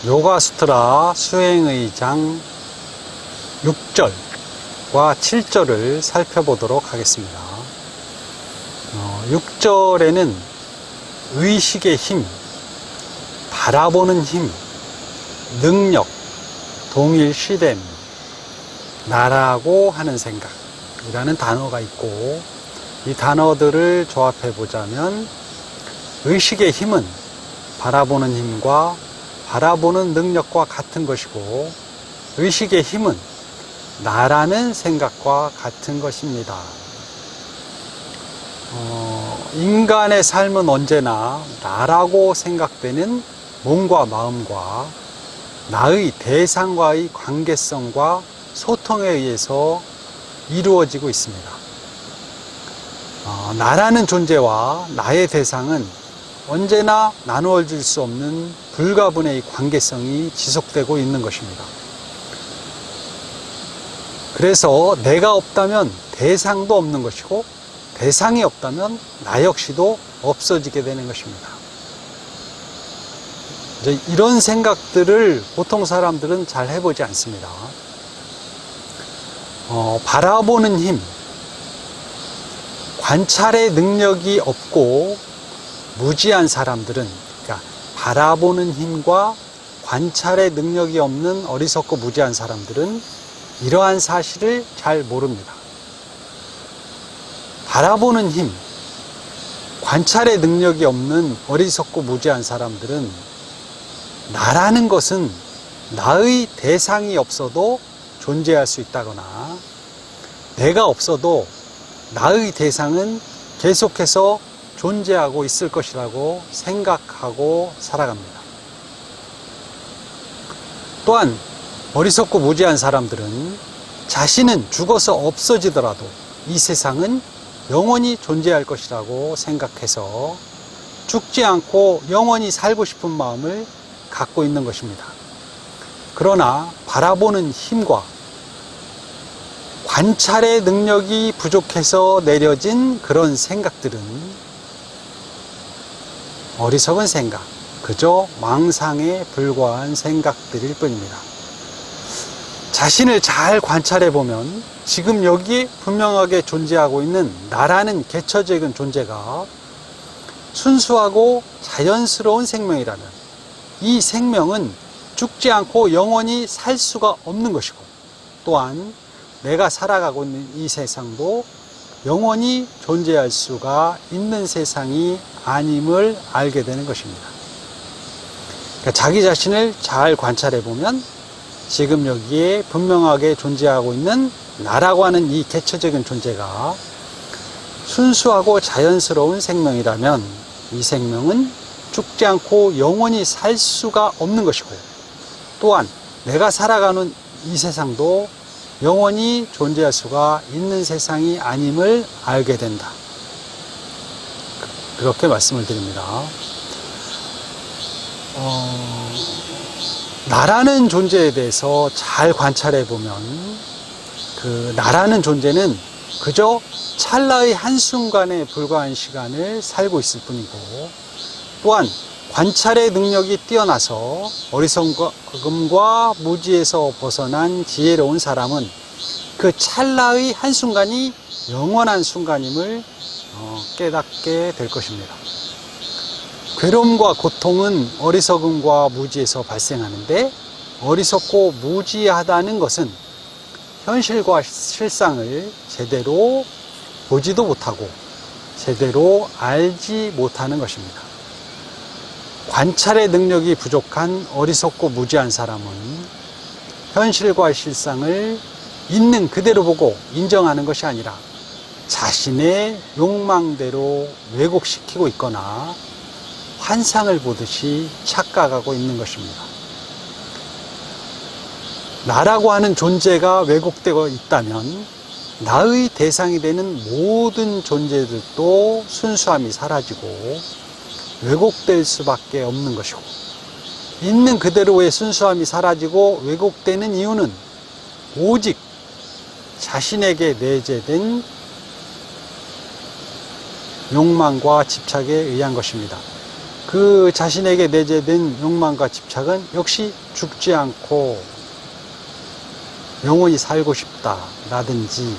요가수트라 수행의 장 6절과 7절을 살펴보도록 하겠습니다. 6절에는 의식의 힘, 바라보는 힘, 능력, 동일시됨, 나라고 하는 생각이라는 단어가 있고, 이 단어들을 조합해 보자면 의식의 힘은 바라보는 힘과 바라보는 능력과 같은 것이고, 의식의 힘은 나라는 생각과 같은 것입니다. 인간의 삶은 언제나 나라고 생각되는 몸과 마음과 나의 대상과의 관계성과 소통에 의해서 이루어지고 있습니다. 나라는 존재와 나의 대상은 언제나 나누어질 수 없는 불가분의 관계성이 지속되고 있는 것입니다. 그래서 내가 없다면 대상도 없는 것이고, 대상이 없다면 나 역시도 없어지게 되는 것입니다. 이제 이런 생각들을 보통 사람들은 잘 해보지 않습니다. 바라보는 힘, 관찰의 능력이 없고 무지한 사람들은, 그러니까 바라보는 힘과 관찰의 능력이 없는 어리석고 무지한 사람들은 이러한 사실을 잘 모릅니다. 바라보는 힘, 관찰의 능력이 없는 어리석고 무지한 사람들은 나라는 것은 나의 대상이 없어도 존재할 수 있다거나, 내가 없어도 나의 대상은 계속해서 존재하고 있을 것이라고 생각하고 살아갑니다. 또한 어리석고 무지한 사람들은 자신은 죽어서 없어지더라도 이 세상은 영원히 존재할 것이라고 생각해서 죽지 않고 영원히 살고 싶은 마음을 갖고 있는 것입니다. 그러나 바라보는 힘과 관찰의 능력이 부족해서 내려진 그런 생각들은 어리석은 생각, 그저 망상에 불과한 생각들일 뿐입니다. 자신을 잘 관찰해 보면 지금 여기에 분명하게 존재하고 있는 나라는 개처적인 존재가 순수하고 자연스러운 생명이라면, 이 생명은 죽지 않고 영원히 살 수가 없는 것이고, 또한 내가 살아가고 있는 이 세상도 영원히 존재할 수가 있는 세상이 아님을 알게 되는 것입니다. 그러니까 자기 자신을 잘 관찰해 보면 지금 여기에 분명하게 존재하고 있는 나라고 하는 이 개처적인 존재가 순수하고 자연스러운 생명이라면 이 생명은 죽지 않고 영원히 살 수가 없는 것이고, 또한 내가 살아가는 이 세상도 영원히 존재할 수가 있는 세상이 아님을 알게 된다. 그렇게 말씀을 드립니다. 나라는 존재에 대해서 잘 관찰해 보면 그 나라는 존재는 그저 찰나의 한순간에 불과한 시간을 살고 있을 뿐이고, 또한 관찰의 능력이 뛰어나서 어리석음과 무지에서 벗어난 지혜로운 사람은 그 찰나의 한순간이 영원한 순간임을 깨닫게 될 것입니다. 괴로움과 고통은 어리석음과 무지에서 발생하는데, 어리석고 무지하다는 것은 현실과 실상을 제대로 보지도 못하고 제대로 알지 못하는 것입니다. 관찰의 능력이 부족한 어리석고 무지한 사람은 현실과 실상을 있는 그대로 보고 인정하는 것이 아니라 자신의 욕망대로 왜곡시키고 있거나 환상을 보듯이 착각하고 있는 것입니다. 나라고 하는 존재가 왜곡되어 있다면 나의 대상이 되는 모든 존재들도 순수함이 사라지고 왜곡될 수밖에 없는 것이고, 있는 그대로의 순수함이 사라지고 왜곡되는 이유는 오직 자신에게 내재된 욕망과 집착에 의한 것입니다. 그 자신에게 내재된 욕망과 집착은 역시 죽지 않고 영원히 살고 싶다라든지,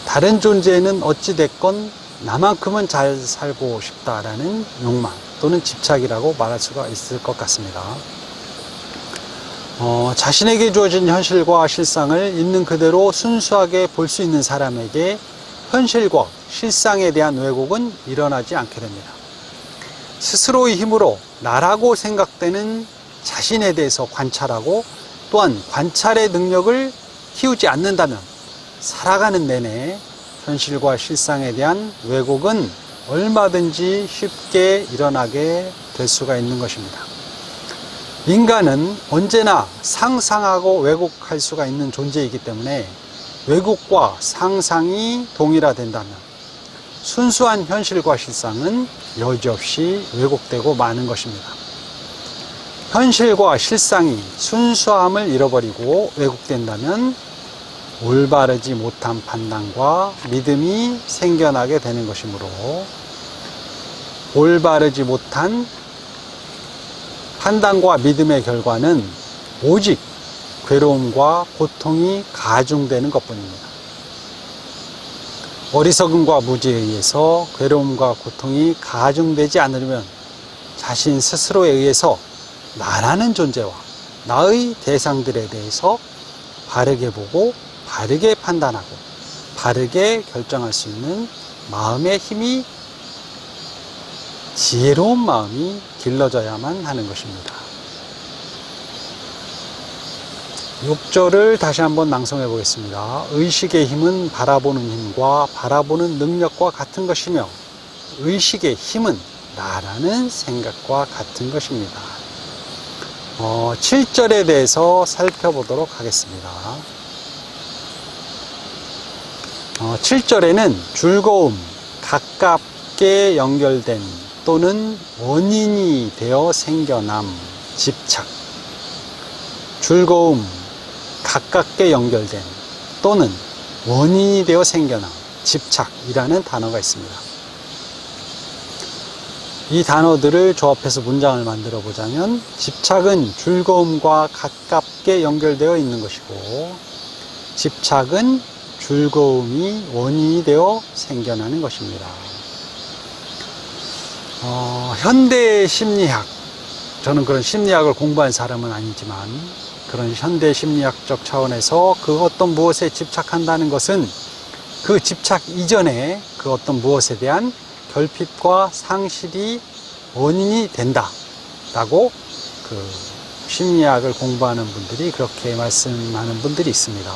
다른 존재는 어찌됐건 나만큼은 잘 살고 싶다라는 욕망 또는 집착이라고 말할 수가 있을 것 같습니다. 자신에게 주어진 현실과 실상을 있는 그대로 순수하게 볼 수 있는 사람에게 현실과 실상에 대한 왜곡은 일어나지 않게 됩니다. 스스로의 힘으로 나라고 생각되는 자신에 대해서 관찰하고, 또한 관찰의 능력을 키우지 않는다면 살아가는 내내 현실과 실상에 대한 왜곡은 얼마든지 쉽게 일어나게 될 수가 있는 것입니다. 인간은 언제나 상상하고 왜곡할 수가 있는 존재이기 때문에 왜곡과 상상이 동일화된다면 순수한 현실과 실상은 여지없이 왜곡되고 마는 것입니다. 현실과 실상이 순수함을 잃어버리고 왜곡된다면 올바르지 못한 판단과 믿음이 생겨나게 되는 것이므로, 올바르지 못한 판단과 믿음의 결과는 오직 괴로움과 고통이 가중되는 것뿐입니다. 어리석음과 무지에 의해서 괴로움과 고통이 가중되지 않으려면 자신 스스로에 의해서 나라는 존재와 나의 대상들에 대해서 바르게 보고 바르게 판단하고 바르게 결정할 수 있는 마음의 힘이, 지혜로운 마음이 길러져야만 하는 것입니다. 6절을 다시 한번 낭송해 보겠습니다. 의식의 힘은 바라보는 힘과 바라보는 능력과 같은 것이며 의식의 힘은 나라는 생각과 같은 것입니다. 7절에 대해서 살펴보도록 하겠습니다. 7절에는 즐거움, 가깝게 연결된 또는 원인이 되어 생겨남, 집착, 즐거움, 가깝게 연결된 또는 원인이 되어 생겨남, 집착이라는 단어가 있습니다. 이 단어들을 조합해서 문장을 만들어 보자면, 집착은 즐거움과 가깝게 연결되어 있는 것이고, 집착은 즐거움이 원인이 되어 생겨나는 것입니다. 현대 심리학, 저는 그런 심리학을 공부한 사람은 아니지만 그런 현대 심리학적 차원에서 그 어떤 무엇에 집착한다는 것은 그 집착 이전에 그 어떤 무엇에 대한 결핍과 상실이 원인이 된다라고 그 심리학을 공부하는 분들이 그렇게 말씀하는 분들이 있습니다.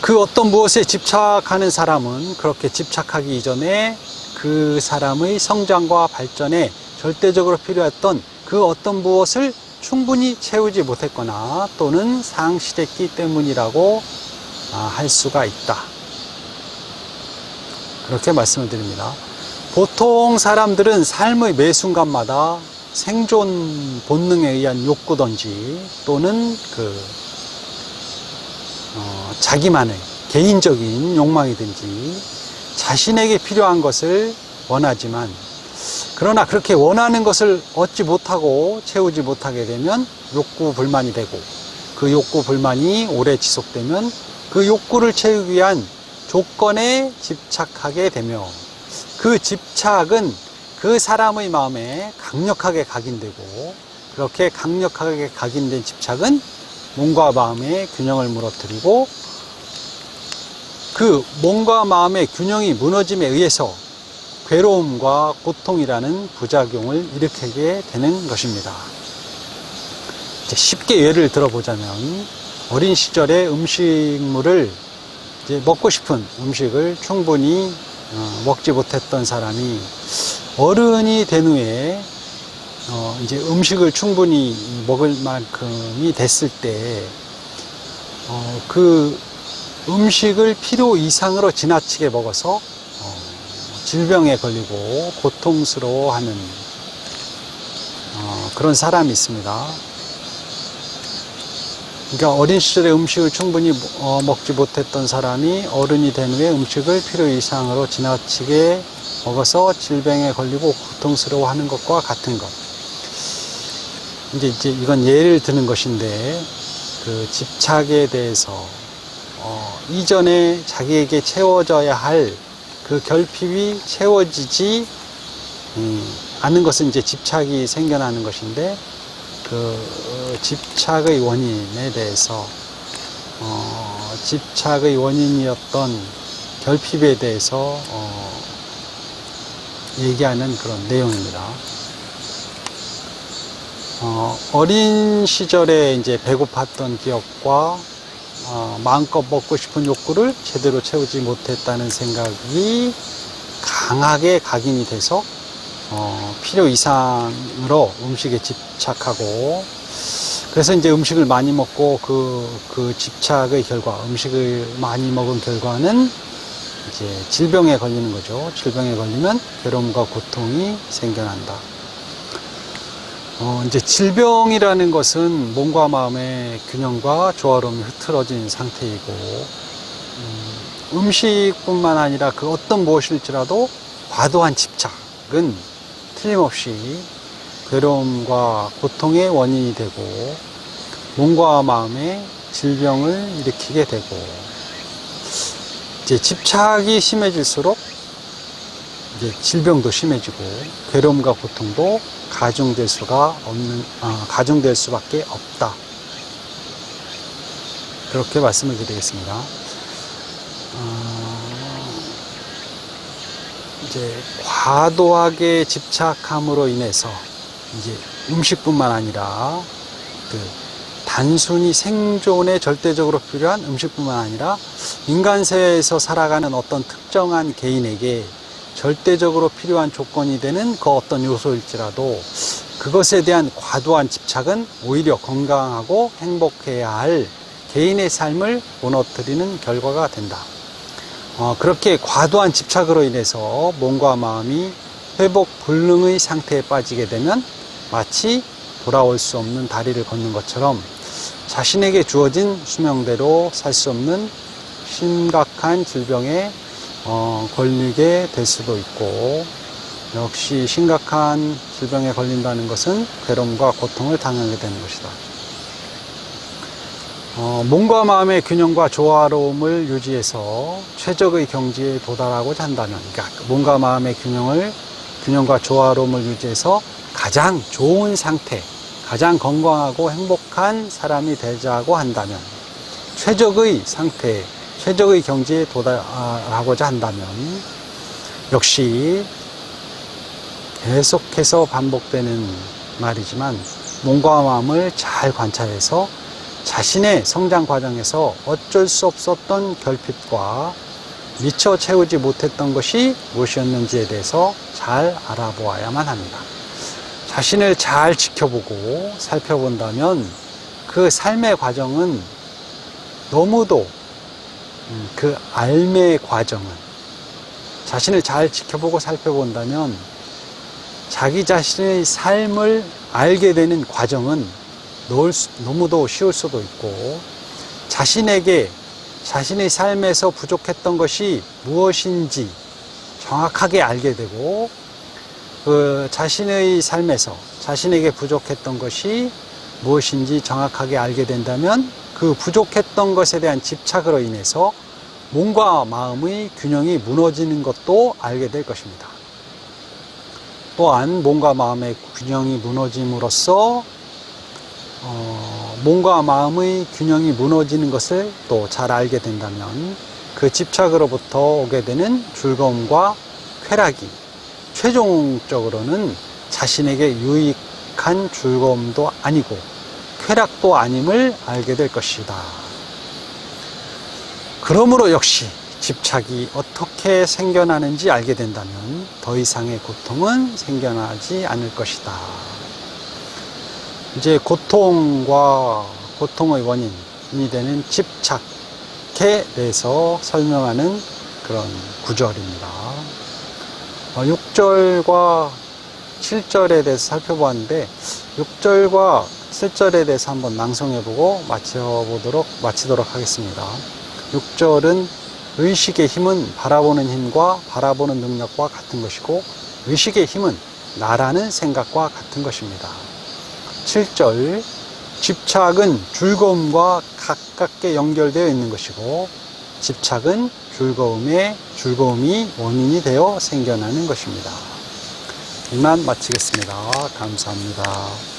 그 어떤 무엇에 집착하는 사람은 그렇게 집착하기 이전에 그 사람의 성장과 발전에 절대적으로 필요했던 그 어떤 무엇을 충분히 채우지 못했거나 또는 상실했기 때문이라고 할 수가 있다. 그렇게 말씀을 드립니다. 보통 사람들은 삶의 매 순간마다 생존 본능에 의한 욕구든지 또는 자기만의 개인적인 욕망이든지 자신에게 필요한 것을 원하지만, 그러나 그렇게 원하는 것을 얻지 못하고 채우지 못하게 되면 욕구 불만이 되고, 그 욕구 불만이 오래 지속되면 그 욕구를 채우기 위한 조건에 집착하게 되며, 그 집착은 그 사람의 마음에 강력하게 각인되고, 그렇게 강력하게 각인된 집착은 몸과 마음의 균형을 무너뜨리고, 그 몸과 마음의 균형이 무너짐에 의해서 괴로움과 고통이라는 부작용을 일으키게 되는 것입니다. 쉽게 예를 들어보자면, 어린 시절에 음식물을 먹고 싶은 음식을 충분히 먹지 못했던 사람이 어른이 된 후에 이제 음식을 충분히 먹을 만큼이 됐을 때 그 음식을 필요 이상으로 지나치게 먹어서 질병에 걸리고 고통스러워하는 그런 사람이 있습니다. 그러니까 어린 시절에 음식을 충분히 먹지 못했던 사람이 어른이 된 후에 음식을 필요 이상으로 지나치게 먹어서 질병에 걸리고 고통스러워하는 것과 같은 것. 이제 이건 예를 드는 것인데, 그 집착에 대해서 이전에 자기에게 채워져야 할 그 결핍이 채워지지 않는 것은 이제 집착이 생겨나는 것인데, 그 집착의 원인에 대해서 집착의 원인이었던 결핍에 대해서 얘기하는 그런 내용입니다. 어린 시절에 이제 배고팠던 기억과 마음껏 먹고 싶은 욕구를 제대로 채우지 못했다는 생각이 강하게 각인이 돼서 필요 이상으로 음식에 집착하고, 그래서 이제 음식을 많이 먹고 그 집착의 결과, 음식을 많이 먹은 결과는 이제 질병에 걸리는 거죠. 질병에 걸리면 괴로움과 고통이 생겨난다. 이제 질병이라는 것은 몸과 마음의 균형과 조화로움이 흐트러진 상태이고, 음식뿐만 아니라 그 어떤 무엇일지라도 과도한 집착은 틀림없이 괴로움과 고통의 원인이 되고, 몸과 마음의 질병을 일으키게 되고, 이제 집착이 심해질수록 이제 질병도 심해지고 괴로움과 고통도 가중될 수밖에 없다. 그렇게 말씀을 드리겠습니다. 이제 과도하게 집착함으로 인해서 이제 음식뿐만 아니라 단순히 생존에 절대적으로 필요한 음식뿐만 아니라 인간세에서 살아가는 어떤 특정한 개인에게 절대적으로 필요한 조건이 되는 그 어떤 요소일지라도 그것에 대한 과도한 집착은 오히려 건강하고 행복해야 할 개인의 삶을 무너뜨리는 결과가 된다. 그렇게 과도한 집착으로 인해서 몸과 마음이 회복 불능의 상태에 빠지게 되면 마치 돌아올 수 없는 다리를 걷는 것처럼 자신에게 주어진 수명대로 살 수 없는 심각한 질병에 걸리게 될 수도 있고, 역시 심각한 질병에 걸린다는 것은 괴로움과 고통을 당하게 되는 것이다. 몸과 마음의 균형과 조화로움을 유지해서 최적의 경지에 도달하고자 한다면, 그러니까 몸과 마음의 균형과 조화로움을 유지해서 가장 좋은 상태, 가장 건강하고 행복한 사람이 되자고 한다면, 최적의 상태, 최적의 경지에 도달하고자 한다면 역시 계속해서 반복되는 말이지만 몸과 마음을 잘 관찰해서 자신의 성장 과정에서 어쩔 수 없었던 결핍과 미처 채우지 못했던 것이 무엇이었는지에 대해서 잘 알아보아야만 합니다. 자신을 잘 지켜보고 살펴본다면 그 삶의 과정은 너무도 그 알매의 과정은, 자신을 잘 지켜보고 살펴본다면 자기 자신의 삶을 알게 되는 과정은 너무도 쉬울 수도 있고, 자신에게 자신의 삶에서 부족했던 것이 무엇인지 정확하게 알게 되고, 그 자신의 삶에서 자신에게 부족했던 것이 무엇인지 정확하게 알게 된다면 그 부족했던 것에 대한 집착으로 인해서 몸과 마음의 균형이 무너지는 것도 알게 될 것입니다. 또한 몸과 마음의 균형이 무너짐으로써 몸과 마음의 균형이 무너지는 것을 또 잘 알게 된다면 그 집착으로부터 오게 되는 즐거움과 쾌락이 최종적으로는 자신에게 유익한 즐거움도 아니고 쾌락도 아님을 알게 될 것이다. 그러므로 역시 집착이 어떻게 생겨나는지 알게 된다면 더 이상의 고통은 생겨나지 않을 것이다. 이제 고통과 고통의 원인이 되는 집착에 대해서 설명하는 그런 구절입니다. 6절과 7절에 대해서 살펴보았는데 6절과 7절에 대해서 한번 낭송해보고 마치도록 하겠습니다. 6절은 의식의 힘은 바라보는 힘과 바라보는 능력과 같은 것이고, 의식의 힘은 나라는 생각과 같은 것입니다. 7절, 집착은 즐거움과 가깝게 연결되어 있는 것이고, 집착은 즐거움이 원인이 되어 생겨나는 것입니다. 이만 마치겠습니다. 감사합니다.